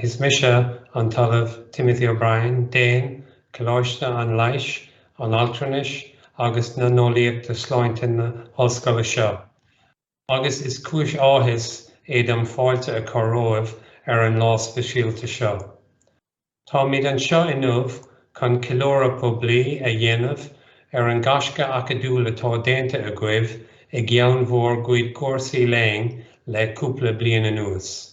Is Misha Untitled Timothy O'Brien, Dane, Coloista an Leish, an Altranish, August na Noliac de Slointon Hulscola. August is Cuish Ahis, Adam Foilta a Corroiv, an Law Specialta Show. Tommy an Shaw Inuv, Con Kilora Publi, a Yenav, an Gashka Akadula to Denta a Guiv, a Gyan Vor Guid Corsi Lang, le Couple Blian Anuas.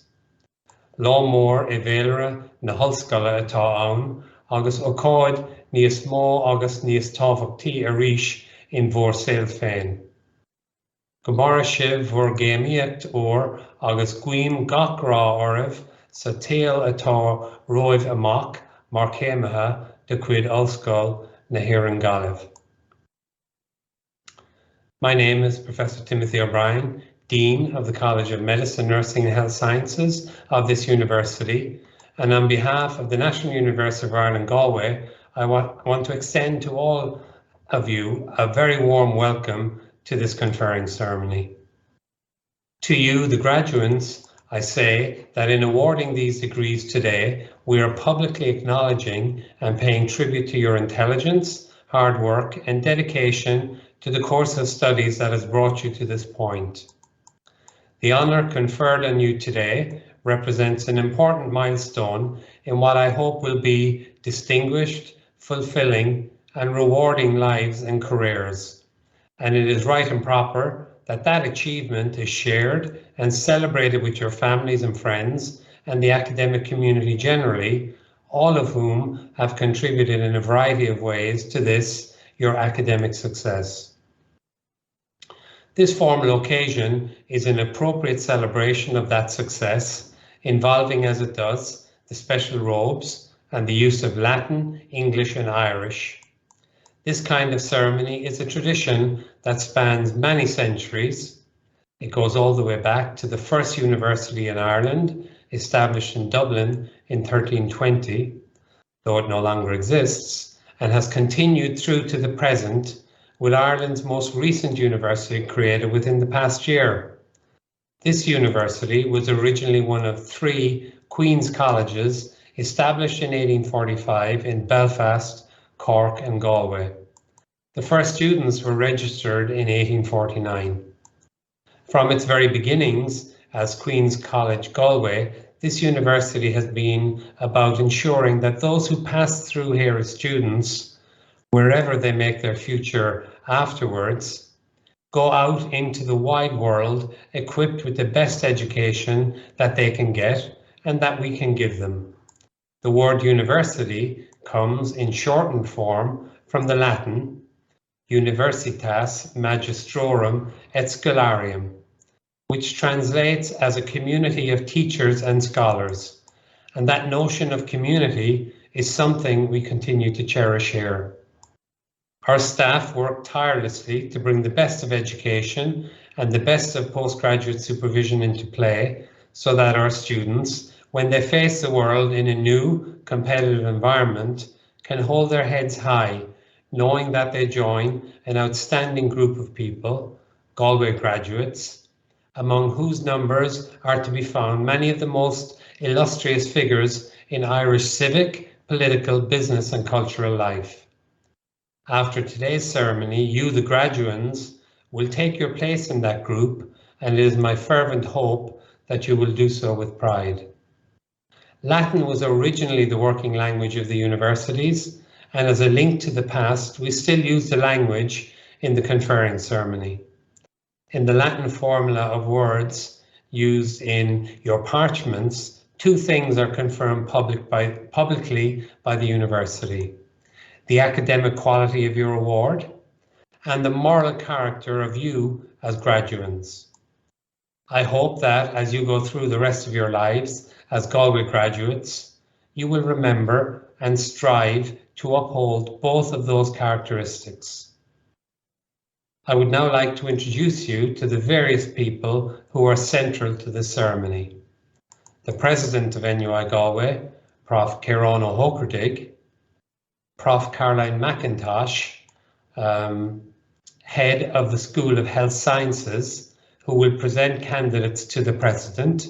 Lawmore Evelra na Hulscola atá ann, agus O'Cod níos mó agus níos tábhachtí a ríis in Vor Sail féin. Gomara Shiv Vor Géimiacht or agus Guim Gachrá oribh sa tail atá roimh amach mar céimethe de cuid Ulscoil na HÉireann Gaillimh. My name is Professor Timothy O'Brien, Dean of the College of Medicine, Nursing and Health Sciences of this university, and on behalf of the National University of Ireland, Galway, I want to extend to all of you a very warm welcome to this conferring ceremony. To you, the graduates, I say that in awarding these degrees today, we are publicly acknowledging and paying tribute to your intelligence, hard work, and dedication to the course of studies that has brought you to this point. The honour conferred on you today represents an important milestone in what I hope will be distinguished, fulfilling, and rewarding lives and careers. And it is right and proper that that achievement is shared and celebrated with your families and friends and the academic community generally, all of whom have contributed in a variety of ways to this, your academic success. This formal occasion is an appropriate celebration of that success, involving as it does the special robes and the use of Latin, English and Irish. This kind of ceremony is a tradition that spans many centuries. It goes all the way back to the first university in Ireland, established in Dublin in 1320, though it no longer exists, and has continued through to the present, with Ireland's most recent university created within the past year. This university was originally one of 3 Queen's Colleges established in 1845 in Belfast, Cork and Galway. The first students were registered in 1849. From its very beginnings as Queen's College Galway, this university has been about ensuring that those who pass through here as students, wherever they make their future afterwards, go out into the wide world equipped with the best education that they can get and that we can give them. The word university comes in shortened form from the Latin Universitas Magistrorum et Scholarium, which translates as a community of teachers and scholars. And that notion of community is something we continue to cherish here. Our staff work tirelessly to bring the best of education and the best of postgraduate supervision into play so that our students, when they face the world in a new competitive environment, can hold their heads high, knowing that they join an outstanding group of people, Galway graduates, among whose numbers are to be found many of the most illustrious figures in Irish civic, political, business and cultural life. After today's ceremony, you, the graduands, will take your place in that group, and it is my fervent hope that you will do so with pride. Latin was originally the working language of the universities, and as a link to the past, we still use the language in the conferring ceremony. In the Latin formula of words used in your parchments, 2 things are confirmed publicly by the university: the academic quality of your award and the moral character of you as graduates. I hope that as you go through the rest of your lives as Galway graduates, you will remember and strive to uphold both of those characteristics. I would now like to introduce you to the various people who are central to this ceremony. The President of NUI Galway, Prof. Ciarán O'Hocherdig, Prof. Caroline McIntosh, Head of the School of Health Sciences, who will present candidates to the President,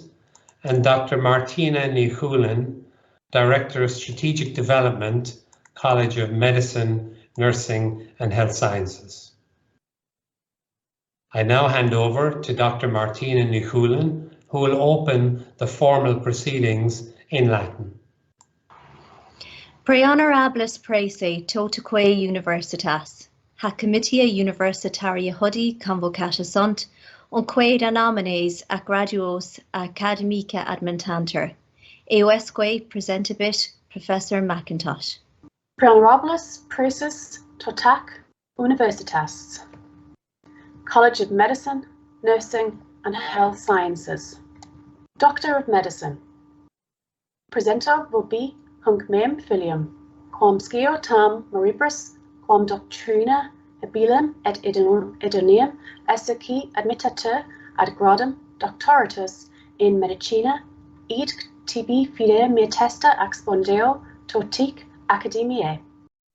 and Dr. Martina Nichulen, Director of Strategic Development, College of Medicine, Nursing and Health Sciences. I now hand over to Dr. Martina Nichulen, who will open the formal proceedings in Latin. Pre honorables prese totaque universitas, hac comitia universitaria hodi convocata sunt, unque anomines ac graduos academica admentanter, eosque presentabit Professor McIntosh. Pre honorables preses totac universitas, College of Medicine, Nursing and Health Sciences. Doctor of Medicine. Presenter vobi hunc meum filium, quam scio tam moribus, quam doctrina habilem et idoneum esse qui admittatur ad gradum doctoratus in medicina, id tibi fide me testa expondeo totic academiae.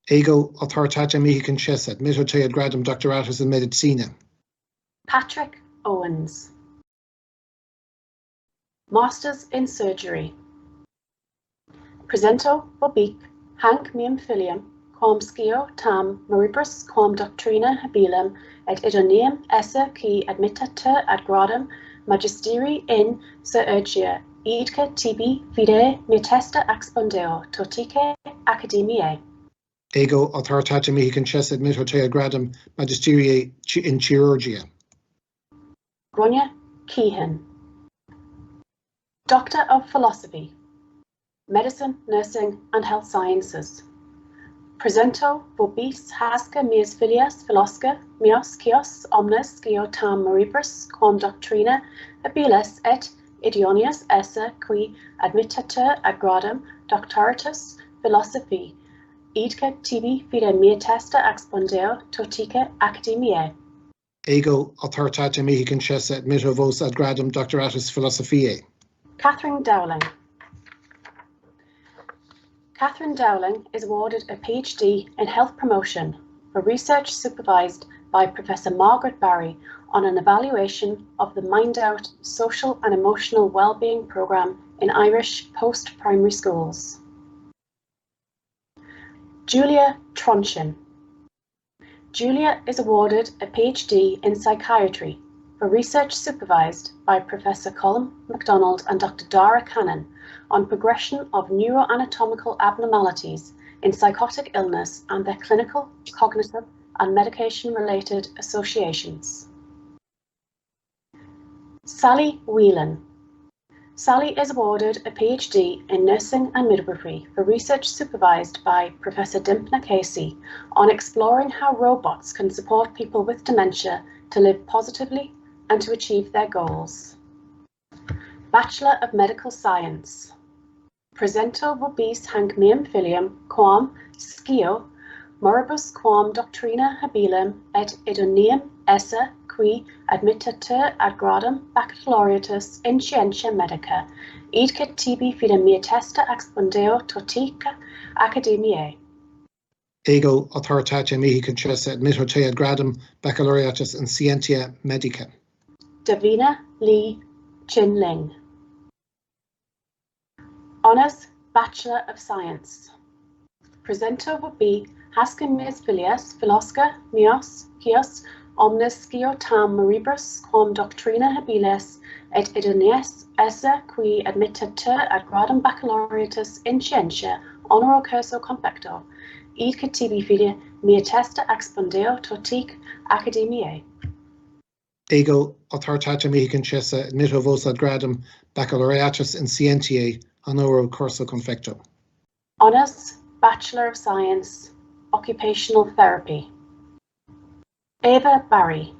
Ego authoritatem mihi concessit, mitto te ad gradum doctoratus in medicina. Patrick Owens. Masters in Surgery. Presento vobic hanc meum filium, quam scio tam moribus quam doctrina habilem et idoneum esse qui admittatur ad gradum magisteri in chirurgia, idque tibi fide me testa expondeo totique academiae. Ego authoritatem mihi concessit, mitto te ad gradum magisteriae in chirurgia. Gronya Keehan. Doctor of Philosophy, Medicine, Nursing and Health Sciences. Presento vobis hasca meas filias philosca meos kios omnes scio tam moribus quam doctrina habiles et idioneus esse qui admittatur ad gradum doctoratus philosophiae, idque tibi fide mea testa expondeo totique academiae. Ego authoritatem mihi concessit, mitto vos ad gradum doctoratus philosophiae. Catherine Dowling. Catherine Dowling is awarded a PhD in Health Promotion for research supervised by Professor Margaret Barry on an evaluation of the Mind Out Social and Emotional Wellbeing Programme in Irish post-primary schools. Julia Tronchin. Julia is awarded a PhD in Psychiatry for research supervised by Professor Colm MacDonald and Dr. Dara Cannon on progression of neuroanatomical abnormalities in psychotic illness and their clinical, cognitive and medication-related associations. Sally Whelan. Sally is awarded a PhD in Nursing and Midwifery for research supervised by Professor Dimpna Casey on exploring how robots can support people with dementia to live positively and to achieve their goals. Bachelor of Medical Science. Presento vobis hanc meum filium quam scio moribus quam doctrina habilem et idoneum esse qui admittatur ad gradum baccalaureatus in scientia medica, idque tibi fide mea testa expondeo totique academiae. Ego authoritatem mihi concessit, mitto te ad gradum baccalaureatus in scientia medica. Davina Lee Chin Ling. Honours Bachelor of Science. Presento vobi hasca meas filias philosca meos kios omnes scio tam moribus quam doctrina habiles et idoneus esse qui admittatur ad gradum baccalaureatus in scientia honoro curso confecto, idque tibi fide mea testa expondeo totique academiae. Ego authoritatem mihi concessit, mitto vos ad gradum baccalaureatus in scientiae honoro curso confecto. Honours Bachelor of Science, Occupational Therapy. Ava Barry.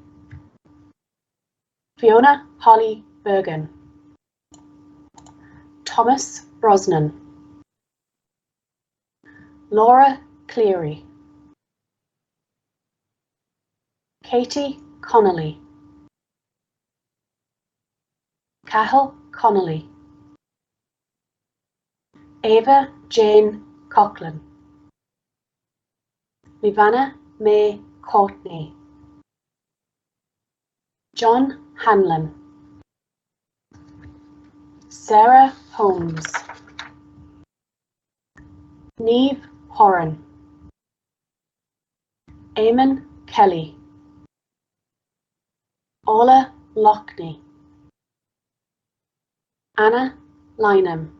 Fiona Holly Bergen. Thomas Brosnan. Laura Cleary. Katie Connelly. Cahill Connelly. Ava Jane Coughlin. Livana May Courtney. John Hanlon. Sarah Holmes, Niamh Horan, Eamon Kelly, Ola Loughney, Anna Lynham,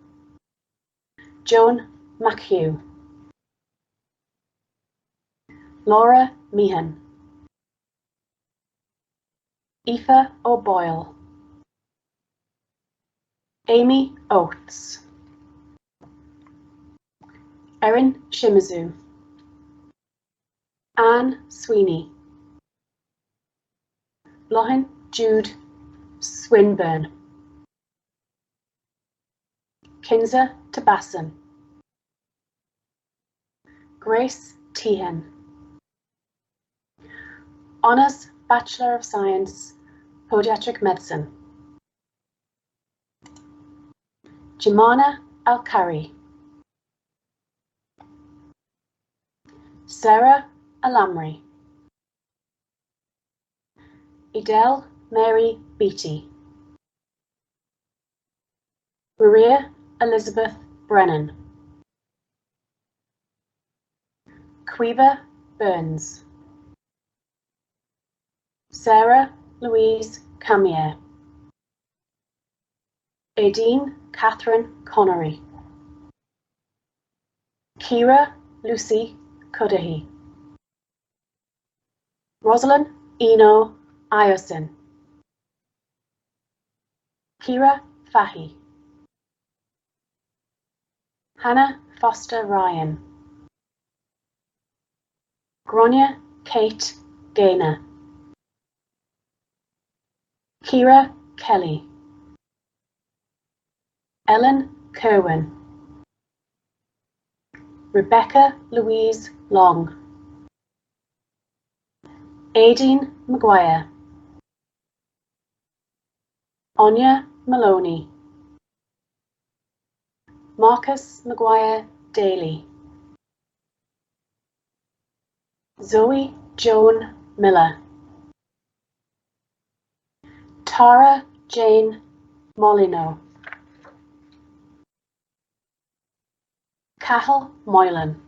Joan McHugh, Laura Meehan, Aoife O'Boyle, Amy Oates, Erin Shimizu, Anne Sweeney, Lohan Jude Swinburne, Kinza Tabasson, Grace Tehan, Honours Bachelor of Science, Podiatric Medicine, Jimana Alkari, Sarah Alamri, Edel Mary Beatty, Maria Elizabeth Brennan, Quiva Burns, Sarah Louise Camier, Aideen Catherine Connery, Kira Lucy Cudahy, Rosalind Eno Iosin, Kira Fahy, Hannah Foster Ryan, Gronya Kate Gaynor, Kira Kelly, Ellen Kerwin, Rebecca Louise Long, Aideen Maguire, Anya Maloney, Marcus Maguire Daly, Zoe Joan Miller, Tara Jane Molyneux, Cahill Moylan,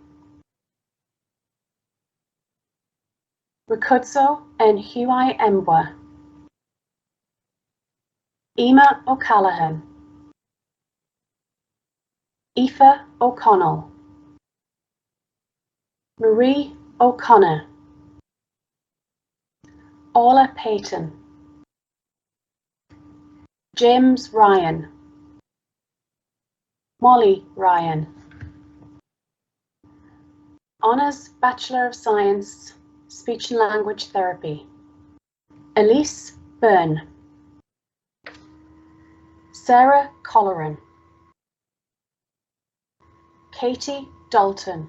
Ricuzzo and Hughai Embwa, Emma O'Callaghan, Aoife O'Connell, Marie O'Connor, Orla Payton, James Ryan, Molly Ryan, Honours Bachelor of Science, Speech and Language Therapy, Elise Byrne, Sarah Colleran, Katie Dalton,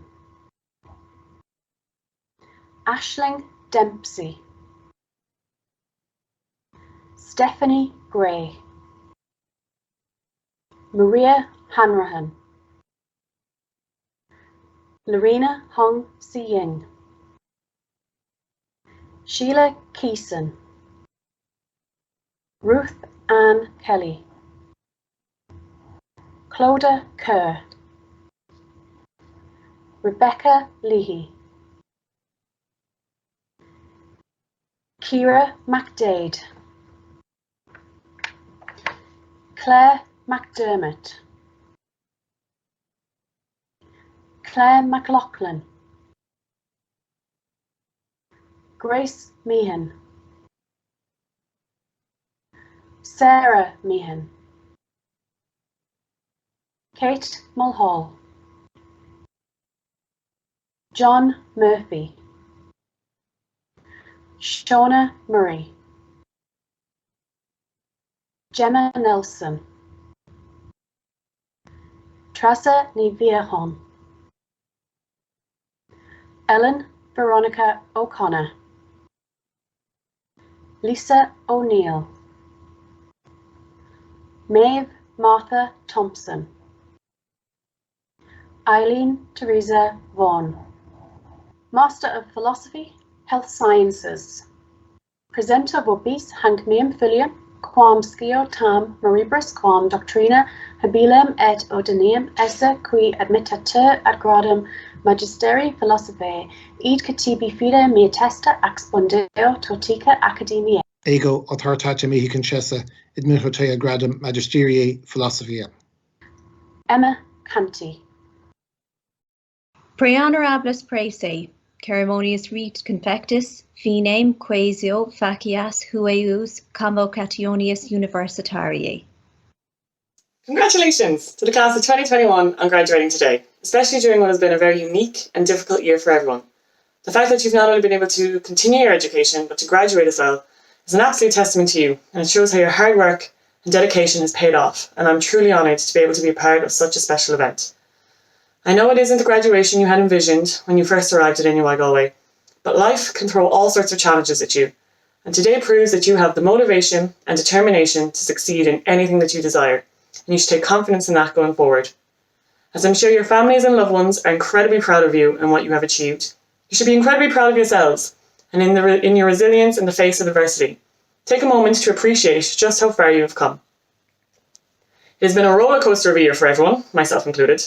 Aisling Dempsey, Stephanie Gray, Maria Hanrahan, Lorena Hong Si-Ying, Sheila Keeson, Ruth Ann Kelly, Clodagh Kerr, Rebecca Leahy, Ciara McDade, Claire McDermott, Claire McLaughlin, Grace Meehan, Sarah Meehan, Kate Mulhall, John Murphy, Shauna Murray, Gemma Nelson, Teresa Ní Bhearchain, Ellen Veronica O'Connor, Lisa O'Neill, Maeve Martha Thompson, Eileen Teresa Vaughan, Master of Philosophy, Health Sciences, Presenter Bobis Hank Meam Filliam, quam scio tam moribus quam doctrina habilem et odeneum esse qui admittatur ad gradum magisteri philosophae id catibi fide mea testa expondeo totica academia. Ego authoritatia mihi concessa admittatio gradum magisteriae philosophiae. Emma Canty. Pre honorables praese, ceremonious rite confectus, finem quasio facias hueus convocationis universitariae. Congratulations to the class of 2021 on graduating today, especially during what has been a very unique and difficult year for everyone. The fact that you've not only been able to continue your education, but to graduate as well, is an absolute testament to you, and it shows how your hard work and dedication has paid off, and I'm truly honoured to be able to be a part of such a special event. I know it isn't the graduation you had envisioned when you first arrived at NUI Galway, but life can throw all sorts of challenges at you, and today proves that you have the motivation and determination to succeed in anything that you desire, and you should take confidence in that going forward. As I'm sure your families and loved ones are incredibly proud of you and what you have achieved, you should be incredibly proud of yourselves and in your resilience in the face of adversity. Take a moment to appreciate just how far you have come. It has been a roller coaster of a year for everyone, myself included,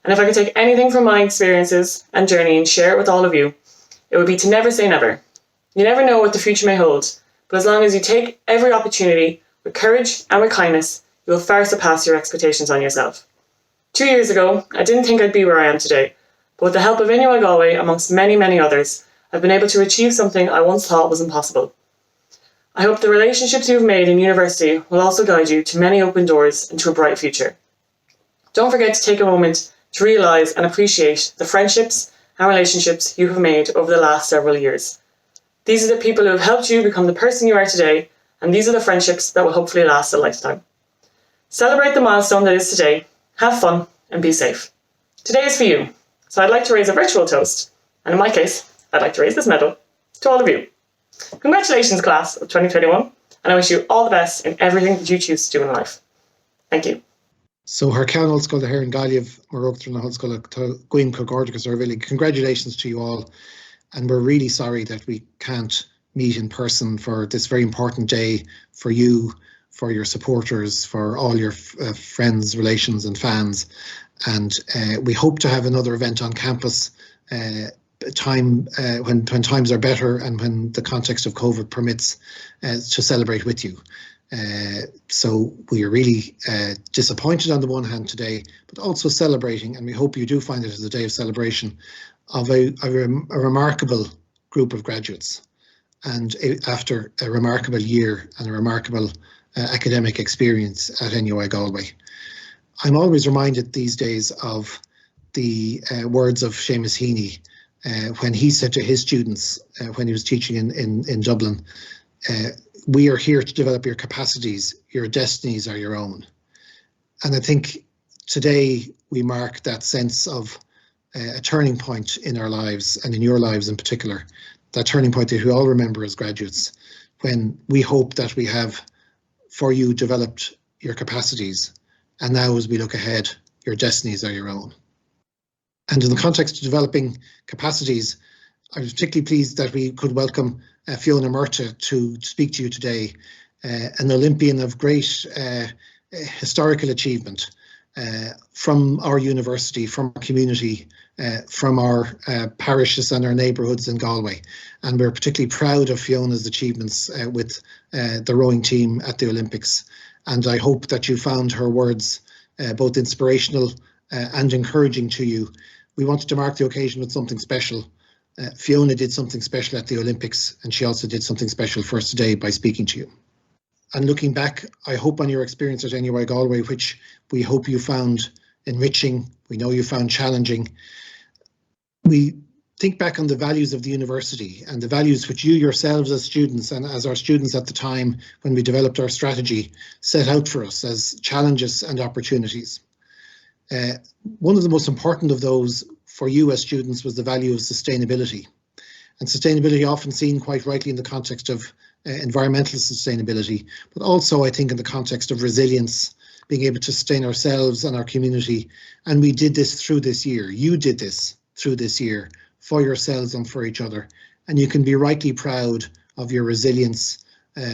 and if I could take anything from my experiences and journey and share it with all of you, it would be to never say never. You never know what the future may hold, but as long as you take every opportunity with courage and with kindness, you will far surpass your expectations on yourself. 2 years ago, I didn't think I'd be where I am today, but with the help of NUI Galway, amongst many, many others, I've been able to achieve something I once thought was impossible. I hope the relationships you've made in university will also guide you to many open doors and to a bright future. Don't forget to take a moment to realise and appreciate the friendships and relationships you have made over the last several years. These are the people who have helped you become the person you are today, and these are the friendships that will hopefully last a lifetime. Celebrate the milestone that is today, have fun, and be safe. Today is for you, so I'd like to raise a virtual toast, and in my case, I'd like to raise this medal to all of you. Congratulations, class of 2021, and I wish you all the best in everything that you choose to do in life. Thank you. So her Canal School the Heron Galiev Morocco Whole School Gwyn Cogordicus are really congratulations to you all, and we're really sorry that we can't meet in person for this very important day for you, for your supporters, for all your friends, relations and fans, and we hope to have another event on campus when times are better and when the context of COVID permits to celebrate with you. So we are really disappointed on the one hand today, but also celebrating, and we hope you do find it as a day of celebration of a remarkable group of graduates, and after a remarkable year and a remarkable academic experience at NUI Galway. I'm always reminded these days of the words of Seamus Heaney when he said to his students when he was teaching in Dublin, we are here to develop your capacities, your destinies are your own. And I think today we mark that sense of a turning point in our lives, and in your lives in particular, that turning point that we all remember as graduates, when we hope that we have for you developed your capacities, and now as we look ahead, your destinies are your own. And in the context of developing capacities, I was particularly pleased that we could welcome Fiona Murta to speak to you today, an Olympian of great historical achievement from our university, from our community, from our parishes and our neighbourhoods in Galway. And we're particularly proud of Fiona's achievements with the rowing team at the Olympics. And I hope that you found her words both inspirational and encouraging to you. We wanted to mark the occasion with something special. Fiona did something special at the Olympics, and she also did something special for us today by speaking to you. And looking back, I hope on your experience at NUI Galway, which we hope you found enriching, we know you found challenging. We think back on the values of the university and the values which you yourselves as students and as our students at the time when we developed our strategy set out for us as challenges and opportunities. One of the most important of those for you as students was the value of sustainability. And sustainability often seen quite rightly in the context of environmental sustainability, but also I think in the context of resilience, being able to sustain ourselves and our community. And we did this through this year. You did this through this year for yourselves and for each other. And you can be rightly proud of your resilience,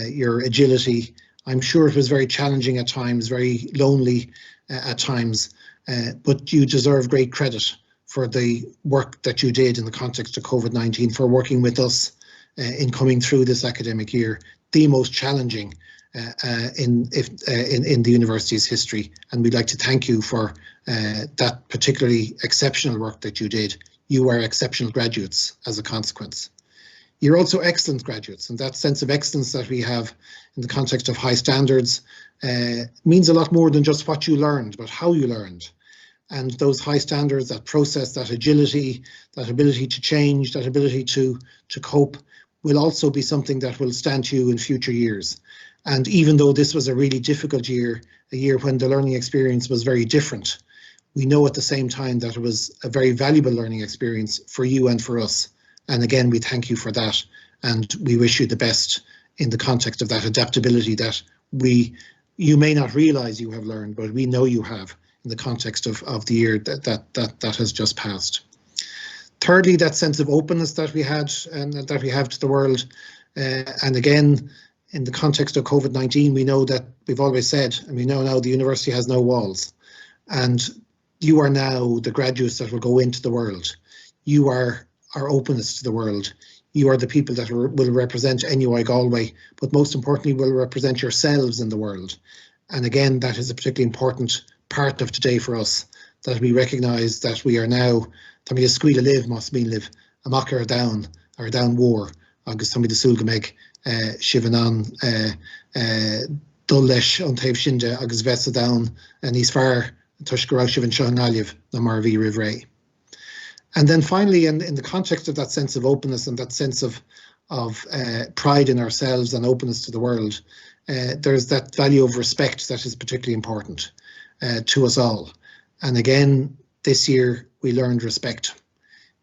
your agility, I'm sure it was very challenging at times, very lonely at times, but you deserve great credit for the work that you did in the context of COVID-19, for working with us in coming through this academic year, the most challenging in the university's history. And we'd like to thank you for that particularly exceptional work that you did. You are exceptional graduates as a consequence. You're also excellent graduates, and that sense of excellence that we have in the context of high standards means a lot more than just what you learned, but how you learned. And those high standards, that process, that agility, that ability to change, that ability to cope, will also be something that will stand to you in future years. And even though this was a really difficult year, a year when the learning experience was very different, we know at the same time that it was a very valuable learning experience for you and for us. And again, we thank you for that, and we wish you the best in the context of that adaptability that you may not realise you have learned, but we know you have in the context of the year that has just passed. Thirdly, that sense of openness that we had and that we have to the world, and again, in the context of COVID-19, we know that we've always said, and we know now the university has no walls, and you are now the graduates that will go into the world. You are our openness to the world. You are the people that will represent NUI Galway, but most importantly will represent yourselves in the world. And again, that is a particularly important part of today for us, that we recognise that we are now, Tommy the Squeal a live must mean live, a mocker down war, agus Tommy the Sulgameg, Shivanan, Dullesh, Untaib Shinde, agus Vesa down, and he's far, Tushkarau Shivan Shahnaliv, the Marvi Rivray. And then finally, in the context of that sense of openness and that sense of pride in ourselves and openness to the world, there's that value of respect that is particularly important to us all. And again, this year we learned respect.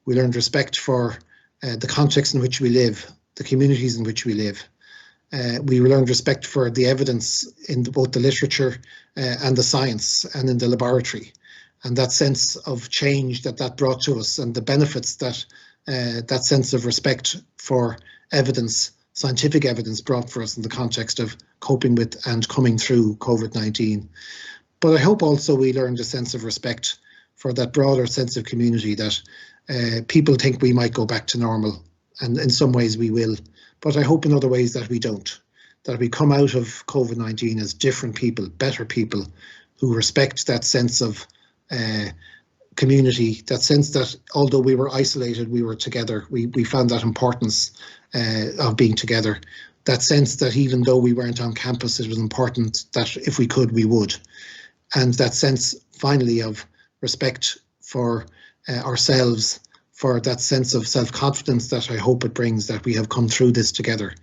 We learned respect for the context in which we live, the communities in which we live. We learned respect for the evidence in both the literature and the science and in the laboratory. And that sense of change that brought to us, and the benefits that that sense of respect for evidence, scientific evidence, brought for us in the context of coping with and coming through COVID-19. But I hope also we learned a sense of respect for that broader sense of community, that people think we might go back to normal, and in some ways we will. But I hope in other ways that we don't, that we come out of COVID-19 as different people, better people, who respect that sense of community, that sense that although we were isolated, we were together. We found that importance of being together. That sense that even though we weren't on campus, it was important that if we could, we would. And that sense, finally, of respect for ourselves, for that sense of self-confidence that I hope it brings, that we have come through this together,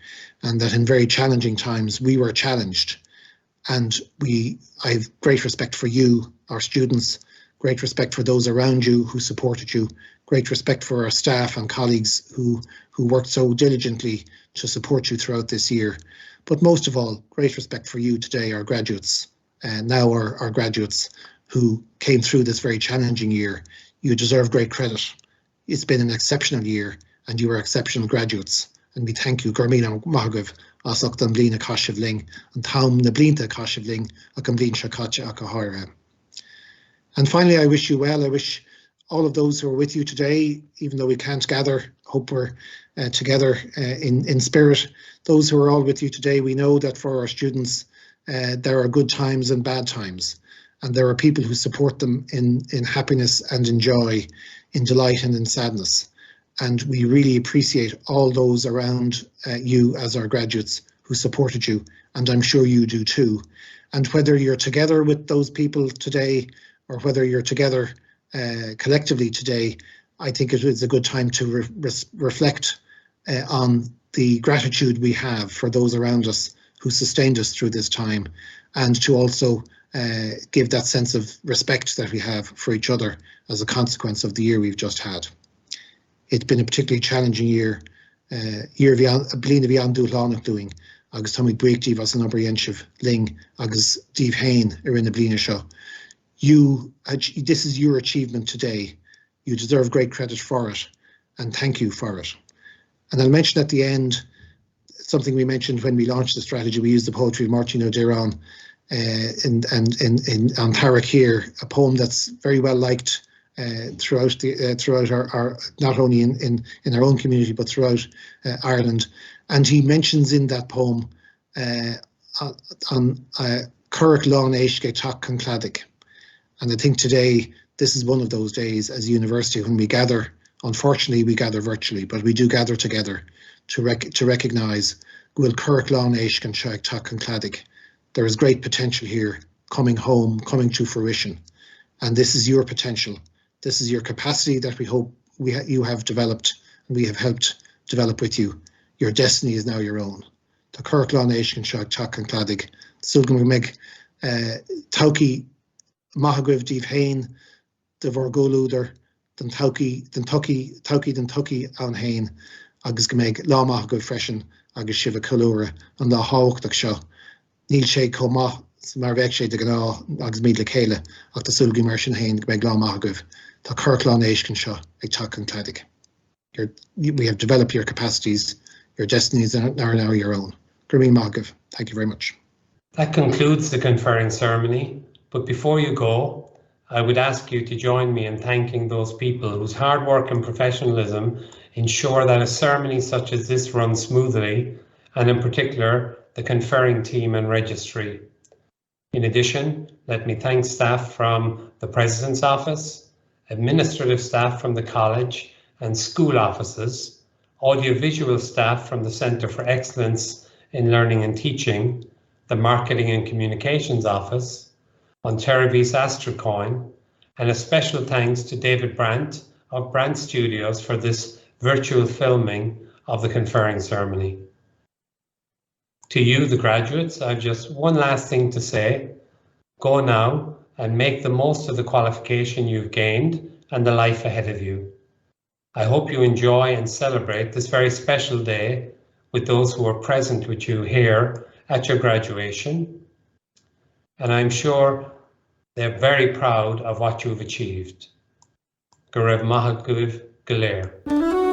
and that in very challenging times we were challenged. And I have great respect for you, our students, great respect for those around you who supported you, great respect for our staff and colleagues who worked so diligently to support you throughout this year. But most of all, great respect for you today, our graduates, and now our graduates who came through this very challenging year. You deserve great credit. It's been an exceptional year, and you are exceptional graduates. And we thank you, Gormina Mahagav, Asok dan Blina Kashivling, and Tom Nablinta Kashivling, Akamblin Shakacha Akahara. And finally, I wish you well. I wish all of those who are with you today, even though we can't gather, hope we're together in spirit. Those who are all with you today, we know that for our students, there are good times and bad times. And there are people who support them in happiness and in joy, in delight and in sadness. And we really appreciate all those around you as our graduates who supported you, and I'm sure you do too. And whether you're together with those people today, or whether you're together collectively today, I think it is a good time to reflect on the gratitude we have for those around us who sustained us through this time, and to also give that sense of respect that we have for each other as a consequence of the year we've just had. It's been a particularly challenging year. Year blina bhí an dúlánach doing, agus Tommy Breakty was an obrienshiv ling, agus Dave Hain in the blina show. This is your achievement today. You deserve great credit for it, and thank you for it. And I'll mention at the end something we mentioned when we launched the strategy. We used the poetry of Martin O'Deron in Tarek here, a poem that's very well liked throughout our not only in our own community but throughout Ireland. And he mentions in that poem on Curric Lán Éisce Tá Concladaigh. And I think today this is one of those days as a university when we gather. Unfortunately, we gather virtually, but we do gather together to recognise Gwyl Curric Lán Éisce Tá Concladaigh. There is great potential here coming home, coming to fruition. And this is your potential. This is your capacity that we hope you have developed and we have helped develop with you. Your destiny is now your own. Tá Curric Lán Éisce Tá Concladaigh. Sulgan meg Tauki Mahagriv Dív Hain, the Vorgolúder, den Tuki an Hain, agus meg lá Mahagriv freshen, agus Shiva Kalura, and la Hawk Seo. Níl sé comá mar bheith sé de gná agus míad le chéile ach tá sulgaí mar sin hain meg lá Mahagriv. Tá Curric Lán Éisce seo ag Tá Concladaigh. We have developed your capacities. Your destinies are now your own. Gurmí Mahagriv, thank you very much. That concludes the conferring ceremony, but before you go, I would ask you to join me in thanking those people whose hard work and professionalism ensure that a ceremony such as this runs smoothly, and in particular, the conferring team and registry. In addition, let me thank staff from the President's Office, administrative staff from the college and school offices, audiovisual staff from the Centre for Excellence in Learning and Teaching, the Marketing and Communications Office, Ontervis Astracoin, and a special thanks to David Brandt of Brandt Studios for this virtual filming of the conferring ceremony. To you, the graduates, I have just one last thing to say. Go now and make the most of the qualification you've gained and the life ahead of you. I hope you enjoy and celebrate this very special day with those who are present with you here at your graduation. And I'm sure they're very proud of what you've achieved. Go raibh maith agaibh go léir.